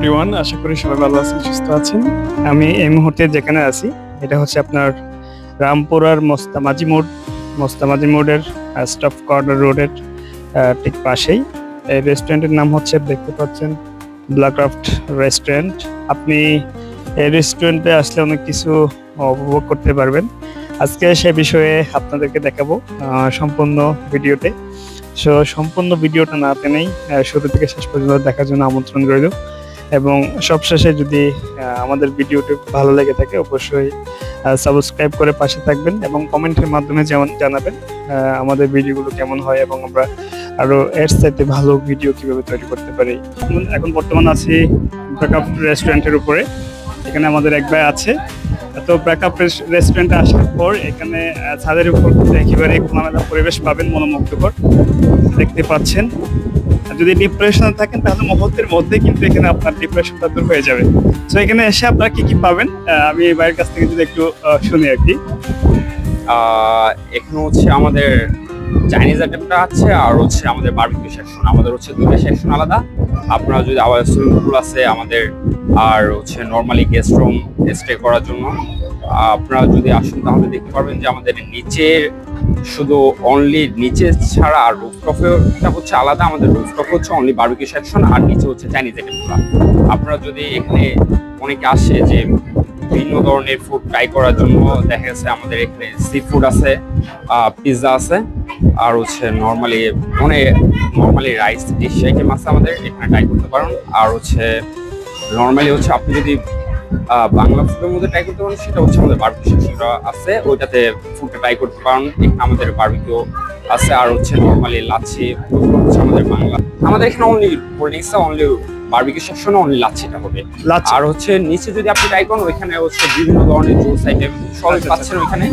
Everyone, আশা করি সবাই ভালো আছেন, সুস্থ আছেন। আমি এই মুহূর্তে যেখানে আছি এটা হচ্ছে আপনার রামপুরার মোস্তামাজি মোড়ের স্টাফ কর্নার রোডের ঠিক পাশেই এই রেস্টুরেন্টের নাম হচ্ছে, দেখতে পাচ্ছেন, ব্ল্যাকক্রাফট রেস্টুরেন্ট। আপনি এই রেস্টুরেন্টে আসলে অনেক কিছু উপভোগ করতে পারবেন। আজকে সে বিষয়ে আপনাদেরকে দেখাবো সম্পূর্ণ ভিডিওতে। সম্পূর্ণ ভিডিওটা না টেনেই শুরু থেকে শেষ পর্যন্ত দেখার জন্য আমন্ত্রণ রইল। এবং সবশেষে যদি আমাদের ভিডিওটি ভালো লেগে থাকে অবশ্যই সাবস্ক্রাইব করে পাশে থাকবেন এবং কমেন্টের মাধ্যমে যেমন জানাবেন আমাদের ভিডিওগুলো কেমন হয় এবং আমরা আরো এর সাথে ভালো ভিডিও কিভাবে তৈরি করতে পারি। এখন বর্তমান আছি ব্ল্যাকক্রাফট রেস্টুরেন্টের উপরে। এখানে আমাদের এক ভাই আছে। তো ব্ল্যাকক্রাফট রেস্টুরেন্টে আসার পর এখানে ছাদের উপর একেবারে খোলামেলা পরিবেশ পাবেন, মনোমুগ্ধকর। দেখতে পাচ্ছেন, যদি ডিপ্রেশনে থাকেন তাহলে মুহূর্তের মধ্যে কিন্তু এখানে আপনার ডিপ্রেশনটা দূর হয়ে যাবে। তো এখানে এসে আপনারা কি কি পাবেন আমি এই ভাইয়ের কাছ থেকে যদি একটু শুনি আর কি। এখানে হচ্ছে আমাদের চাইনিজ আইটেমটা আছে আর হচ্ছে আমাদের বারবিকিউ সেকশন। আমাদের হচ্ছে দুটো সেকশন আলাদা। আপনারা যদি আবার সুইমিং পুল আছে আমাদের, আর হচ্ছে নর্মালি গেস্ট রুম স্টে করার জন্য আপনারা যদি আসুন তাহলে দেখতে পারবেন যে আমাদের নিচের শুধু অনলি নিচে ছাড়া আর রুফটপটা হচ্ছে আলাদা। আমাদের রুফটপ হচ্ছে অনলি বারবিকিউ সেকশন আর নিচে হচ্ছে চাইনিজ আইটেমগুলো। আপনারা যদি এখানে অনেকে আসে যে বিভিন্ন ধরনের ফুড ট্রাই করার জন্য, দেখা গেছে আমাদের এখানে সি ফুড আছে, পিৎজা আছে, আর হচ্ছে নর্মালি রাইস ডিশ আইটেম আছে আমাদের, এখানে ট্রাই করতে পারেন। আর হচ্ছে নর্মালি হচ্ছে আপনি যদি বাংলা ফুডের মধ্যে ট্রাই করতে পারেন সেটা হচ্ছে আমাদের বারবিকিউ সেকশনটা আছে, ওইটাতে ফুডটা ট্রাই করতে পারেন। এখানে আমাদের বারবিকিউ আছে আর হচ্ছে নর্মালি লাচ্ছি হচ্ছে আমাদের বাংলা। আমাদের এখানে only cold drinks, only barbecue সেকশনে অনলি লাচ্ছিটা হবে। আর হচ্ছে নিচে যদি আপনি ট্রাই করেন ওইখানে হচ্ছে বিভিন্ন ধরনের জুস আইটেম সবই পাচ্ছেন ওইখানে।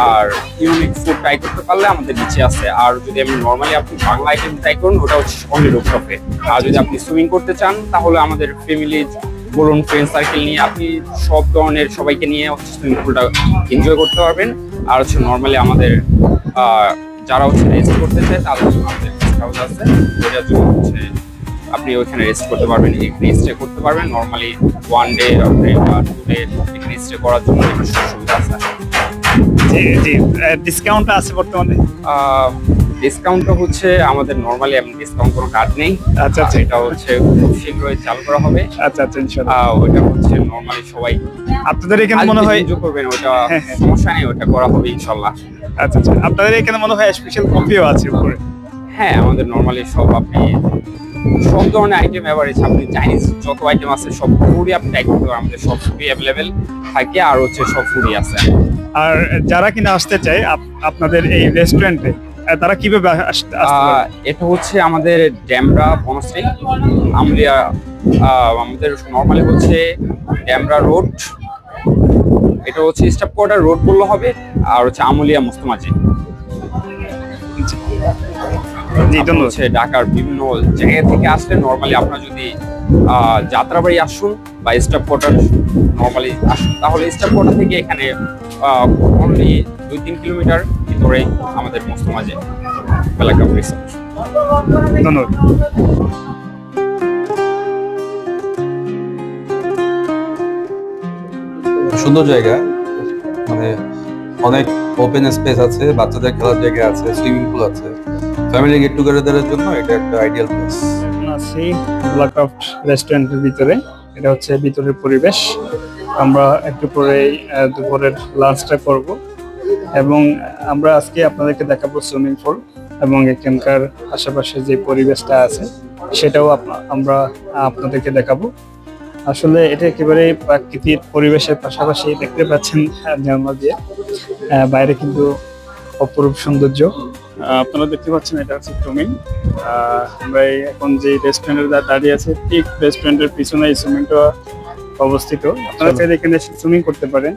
আর ইউনিক ফুড ট্রাই করতে পারলে আমাদের নিচে আছে। আর যদি আমি নর্মালি আপনি বাংলা আইটেম ট্রাই করুন ওটা হচ্ছে অনলি রুফটপে। আর যদি আপনি সুইমিং করতে চান তাহলে আমাদের ফ্যামিলি বলুন, ফ্রেন্ড সার্কেল নিয়ে আপনি সব ধরনের সবাইকে নিয়ে হচ্ছে সুইমিং পুলটা এনজয় করতে পারবেন। আর হচ্ছে নর্মালি আমাদের যারা হচ্ছে রেস্ট করতে চায় তাদের জন্য আমাদের গেস্ট হাউস আছে, ওইটার জন্য হচ্ছে আপনি ওইখানে রেস্ট করতে পারবেন, এখানে স্টে করতে পারবেন। নর্মালি 1 ডে বা 2 ডে এখানে স্টে করার জন্য সুবিধা আছে। জি, ডিসকাউন্ট আছে বর্তমানে? ডিসকাউন্টটা হচ্ছে আমাদের নরমালি এমন ডিসকাউন্ট কোনো কার্ড নেই। আচ্ছা, এটা হচ্ছে খুব শীঘ্রই চালু করা হবে। আচ্ছা ইনশাআল্লাহ। ওটা হচ্ছে নরমালি সবাই আপনাদের এখানে মনে হয় এনজয় করবেন, ওটা সমস্যা নেই, ওটা করা হবে ইনশাআল্লাহ। আচ্ছা, আপনাদের এখানে মনে হয় স্পেশাল কফিও আছে উপরে? হ্যাঁ, আমাদের নরমালি আপনি সব ধরনের আইটেম এভারেজ, আপনি চাইনিজ যত আইটেম আছে সব ফুডই আপনি ট্রাই করতে পারেন। আমাদের সব ফুডই অ্যাভেলেবেল থাকে আর হচ্ছে সব ফুডই আছে। আর যারা কিনা আসতে চায় আপনাদের এই রেস্টুরেন্টে তারা কিভাবে আসতে পারে? এটা হচ্ছে আমাদের ড্যামরা বনশ্রী আমলিয়া, আমাদের নরমালি হচ্ছে ড্যামরা রোড, এটা হচ্ছে স্টাফ কোয়ার্টার রোড বললে হবে, আর হচ্ছে আমলিয়া মোস্তামাজি। হচ্ছে ঢাকার বিভিন্ন জায়গা থেকে আসলে নরমালি আপনারা যদি যাত্রাবাড়ি আসুন বা স্টাফ কোয়ার্টার নরমালি আসুন তাহলে স্টাফ কোয়ার্টার থেকে এখানে অনলি 2-3 কিলোমিটার ভিতরে আমাদের মোস্তামাজি ব্ল্যাকক্রাফট রিসোর্ট। ধন্যবাদ। সুন্দর জায়গা, মানে অনেক ওপেন স্পেস আছে, বাচ্চাদের খেলার জায়গা আছে, সুইমিং পুল আছে, ফ্যামিলি গেট টুগেদারের জন্য এটা একটা আইডিয়াল প্লেস। আছি ব্ল্যাকক্রাফট রেস্টুরেন্টের ভিতরে। এটা হচ্ছে ভিতরের পরিবেশ। আমরা একটু পরেই দুপুরের লাঞ্চটা করব এবং আমরা আজকে আপনাদেরকে দেখাবো সুইমিং পুল এবং এখানকার আশেপাশে যে পরিবেশটা আছে সেটাও আমরা আপনাদেরকে দেখাবো। আসলে এটা একেবারে প্রাকৃতিক পরিবেশের পাশাপাশি দেখতে পাচ্ছেন ঝর্ণা দিয়ে বাইরে কিন্তু অপরূপ সৌন্দর্য আপনারা দেখতে পাচ্ছেন। এটা হচ্ছে সুইমিং। আমরা এখন যে রেস্টুরেন্টের দাঁড়িয়ে আছে ঠিক রেস্টুরেন্টের পিছনে এই সুইমিংটা অবস্থিত। আপনারা চাইলে এখানে সুইমিং করতে পারেন।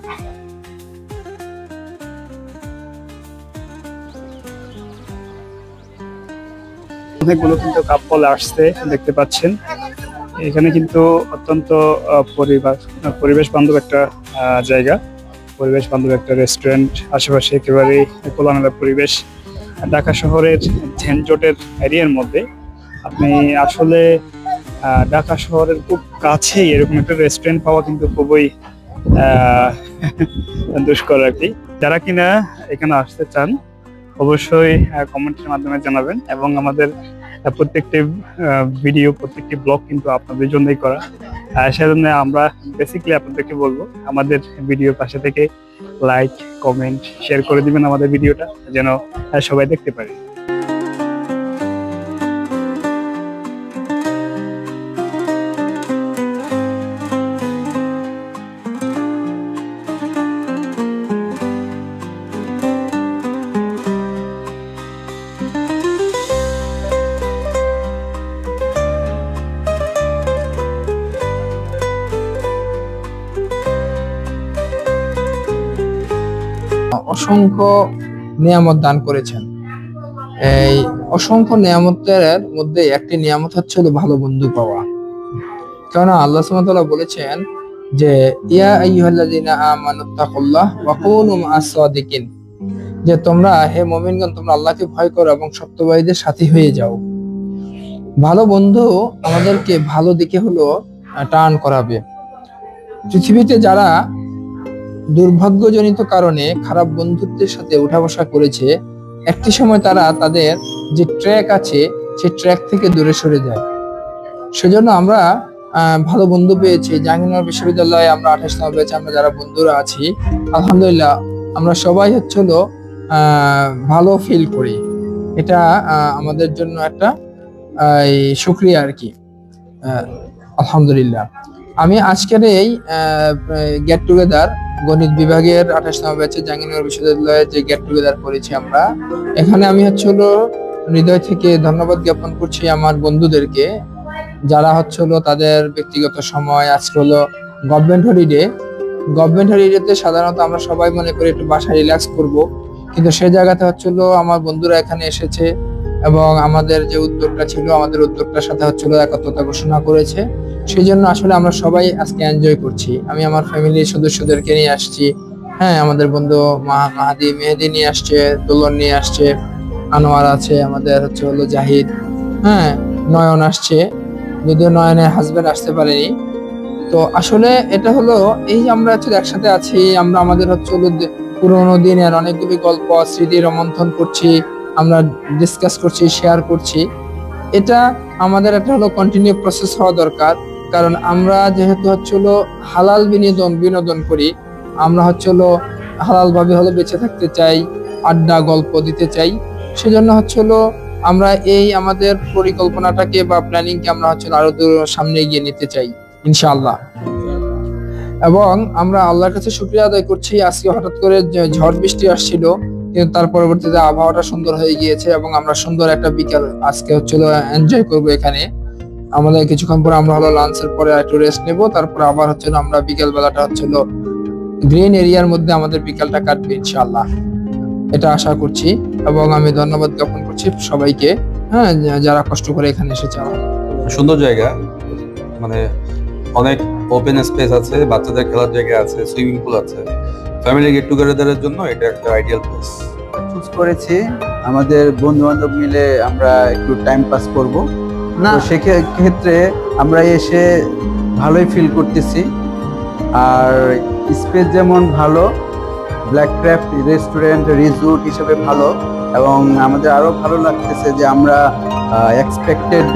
অনেকগুলো কিন্তু কাপল আসছে দেখতে পাচ্ছেন। এখানে কিন্তু অত্যন্ত পরিবেশ বান্ধব একটা জায়গা, পরিবেশ বান্ধব একটা রেস্টুরেন্ট। আশেপাশে একেবারে খোলামেলা পরিবেশ। ঢাকা শহরের ঝেনজটের এরিয়ার মধ্যে আপনি আসলে ঢাকা শহরের খুব কাছেই এরকম একটা রেস্টুরেন্ট পাওয়া কিন্তু খুবই আহ, দুষ্কর আর কি। যারা কিনা এখানে আসতে চান অবশ্যই কমেন্টের মাধ্যমে জানাবেন, এবং আমাদের প্রত্যেকটি ভিডিও, প্রত্যেকটি ব্লগ কিন্তু আপনাদের জন্যই করা। সেজন্য আমরা বেসিক্যালি আপনাদেরকে বলবো আমাদের ভিডিও পাশে থেকে লাইক, কমেন্ট, শেয়ার করে দিবেন আমাদের ভিডিওটা, যেন সবাই দেখতে পারে। অসংখ্য নিয়ামত দান করেছেন। এই অসংখ্য নিয়ামতের মধ্যে একটি নিয়ামত হচ্ছে হলো ভালো বন্ধু পাওয়া। কারণ আল্লাহ সুবহানাহু ওয়া তাআলা বলেছেন যে ইয়া আইয়ুহাল্লাযীনা আমানুত্তাকুল্লাহ ওয়া কুনু মা'আস সাদিকিন, যে তোমরা হে মুমিনগণ তোমরা আল্লাহকে ভয় করো এবং সত্যবাদীদের সাথী হয়ে যাও। ভালো বন্ধু আমাদেরকে ভালো দিকে হলো টার্ন করাবে। পৃথিবীতে যারা দুর্ভাগ্যজনিত কারণে খারাপ বন্ধুত্বের সাথে উঠা বসা করেছে, একটি সময় তারা তাদের যে ট্র্যাক আছে সেই ট্র্যাক থেকে দূরে সরে যায়। সেজন্য আমরা ভালো বন্ধু পেয়েছি। জাহাঙ্গীরনগর বিশ্ববিদ্যালয়ে আমরা 28তম ব্যাচে আমরা যারা বন্ধুরা আছি, আলহামদুলিল্লাহ আমরা সবাই হচ্ছে হলো ভালো ফিল করি। এটা আমাদের জন্য একটা শুকরিয়া আর কি। আলহামদুলিল্লাহ আমি আজকের এই গেট টুগেদার গণিত বিভাগের 28তম ব্যাচে জাহাঙ্গীরনগর বিশ্ববিদ্যালয়ে যে গেট টুগেদার করেছি আমরা, এখানে আমি হচ্ছে হলো হৃদয় থেকে ধন্যবাদ জ্ঞাপন করছি আমার বন্ধুদেরকে, যারা হচ্ছে হলো তাদের ব্যক্তিগত সময়, আজকে হলো গভর্নমেন্ট হলিডেতে সাধারণত আমরা সবাই মনে করি একটু বাসায় রিল্যাক্স করব, কিন্তু সেই জায়গাতে হচ্ছে হলো আমার বন্ধুরা এখানে এসেছে এবং আমাদের যে উদ্যোগটা ছিল আমাদের উদ্যোগটার সাথে হচ্ছে হলো একত্রতা ঘোষণা করেছে। সেই জন্য আসলে আমরা সবাই আজকে এনজয় করছি। আমি আমার ফ্যামিলির সদস্যদেরকে নিয়ে আসছি, হ্যাঁ আমাদের বন্ধু মেহেদি নিয়ে আসছে, দোলন নিয়ে আসছে, আনোয়ার আছে, আমাদের হচ্ছে হলো জাহিদ, হ্যাঁ নয়ন আসছে, যদিও নয়নের হাজবেন্ড আসতে পারেনি। তো আসলে এটা হলো এই আমরা হচ্ছে একসাথে আছি, আমরা আমাদের হচ্ছে হলো পুরোনো দিনের অনেকগুলি গল্প স্মৃতি রোমন্থন করছি, আমরা ডিসকাস করছি, শেয়ার করছি। এটা আমাদের একটা হলো কন্টিনিউ প্রসেস হওয়া দরকার। কারণ আমরা যেহেতু হচ্ছে হলো হালাল বিনোদন করি, আমরা হচ্ছে হলো হালাল ভাবে হলো বেঁচে থাকতে চাই, আড্ডা গল্প দিতে চাই। সেজন্য হচ্ছে হলো আমরা এই আমাদের পরিকল্পনাটাকে বা প্ল্যানিংকে আমরা হচ্ছে আরো দূর সামনে এগিয়ে নিতে চাই ইনশাআল্লাহ। এবং আমরা আল্লাহর কাছে শুকরিয়া আদায় করছি, আজকে হঠাৎ করে ঝড় বৃষ্টি আসছিল, কিন্তু তার পরবর্তীতে আবহাওয়াটা সুন্দর হয়ে গিয়েছে এবং আমরা সুন্দর একটা বিকাল আজকে হচ্ছে এনজয় করবো এখানে। আমাদের কিছুক্ষণ পরে আমরা হলো লাঞ্চের পরে একটু রেস্ট নেবো, তারপর আবার হচ্ছে আমরা বিকেল বেলাটা হচ্ছে গ্রিন এরিয়ার মধ্যে আমাদের বিকালটা কাটবে ইনশাআল্লাহ, এটা আশা করছি। এবং আমি ধন্যবাদ জ্ঞাপন করছি সবাইকে, হ্যাঁ যারা কষ্ট করে এখানে এসেছে। সুন্দর জায়গা, মানে অনেক ওপেন স্পেস আছে, বাচ্চাদের খেলার জায়গা আছে, সুইমিং পুল আছে, ফ্যামিলি গেট টুগেদারের জন্য এটা একটা আইডিয়াল প্লেস চুজ করেছি। আমাদের বন্ধু বান্ধব মিলে আমরা একটু টাইম পাস করব, তো সেক্ষেত্রে আমরা এসে ভালোই ফিল করতেছি। আর স্পেস যেমন ভালো, ব্ল্যাক ক্রাফট রেস্টুরেন্ট রিসোর্ট হিসেবে ভালো, এবং আমাদের আরো ভালো লাগতেছে যে আমরা এক্সপেক্টেড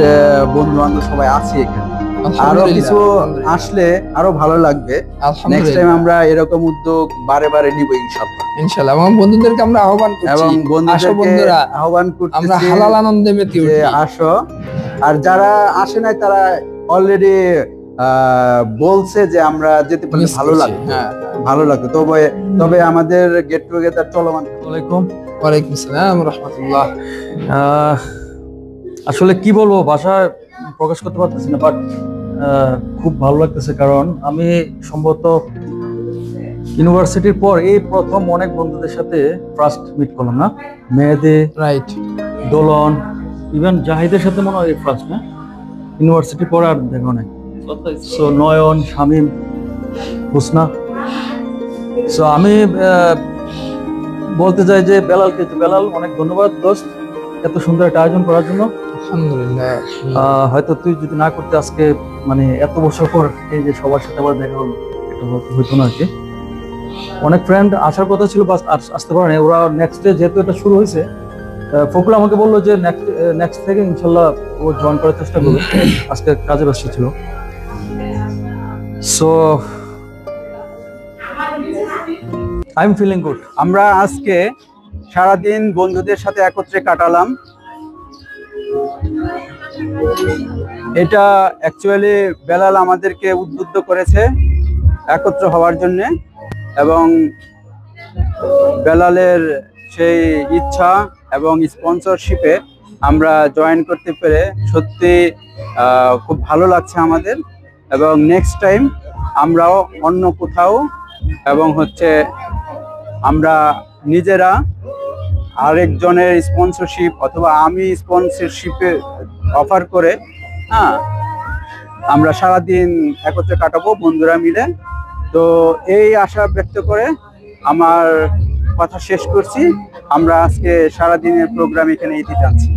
বন্ধু বান্ধব সবাই আছি এখানে। আরো কিছু আসলে আরো ভালো লাগবে। নেক্সট টাইম আমরা এরকম উদ্যোগ বারে বারে নিব ইনশাআল্লাহ। এবং বন্ধুদেরকে আমরা আহ্বান করছি, এবং বন্ধুরা আহ্বান করছি আমরা হালাল আনন্দে মেতে উঠি, আসো। আর যারা আসে নাই তারা অলরেডি বলছে যে আমরা যেতে পারলে ভালো লাগবে, ভালো লাগবে। তবে আমাদের গেট টুগেদার চলমান। ওয়ালাইকুম আসসালাম রাহমাতুল্লাহ। আসলে কি বলবো, ভাষায় প্রকাশ করতে পারতেছি না, বাট খুব ভালো লাগতেছে। কারণ আমি সম্ভবত ইউনিভার্সিটির পর এই প্রথম অনেক বন্ধুদের সাথে ফার্স্ট মিট করলাম, না মেহেদি, রাইট, দোলন, ইভেন জাহিদের সাথে মনে হয় ফার্স্ট, না ইউনিভার্সিটির পর আর দেখা নাই। সো নয়ন, শামীম, হুসনা। সো আমি বলতে চাই যে বেলাল অনেক ধন্যবাদ দোস্ত এত সুন্দর একটা আয়োজন করার জন্য। আলহামদুলিল্লাহ। হয়তো তুই যদি না করতে আজকে মানে এত বছর পর এই যে সবার সাথে আবার দেখা হলো, এটা হইতো না আর কি। অনেক ফ্রেন্ড আসার কথা ছিল বাস আসতে পারে না, ওরা নেক্সট ডে যেহেতু এটা শুরু হয়েছে, ফখরুল আমাকে বললো যে নেক্সট থেকে ইনশাল্লাহ ও জয়েন করার চেষ্টা করবে, আজকে কাজে ব্যস্ত ছিল। So I am feeling good. আমরা আজকে সারাদিন বন্ধুদের সাথে একত্রে কাটালাম। এটা অ্যাকচুয়ালি বেলাল আমাদেরকে উদ্বুদ্ধ করেছে একত্র হওয়ার জন্য, এবং বেলালের সেই ইচ্ছা এবং স্পন্সরশিপে আমরা জয়েন করতে পেরে সত্যি খুব ভালো লাগছে আমাদের। এবং নেক্সট টাইম আমরাও অন্য কোথাও এবং আমরা নিজেরা আরেকজনের স্পন্সরশিপ অথবা আমি স্পন্সরশিপে অফার করে আমরা সারাদিন একত্রে কাটাবো বন্ধুরা মিলে। তো এই আশা ব্যক্ত করে আমার কথা শেষ করছি। আমরা আজকে সারাদিনের প্রোগ্রাম এখানে ইতি টানছি।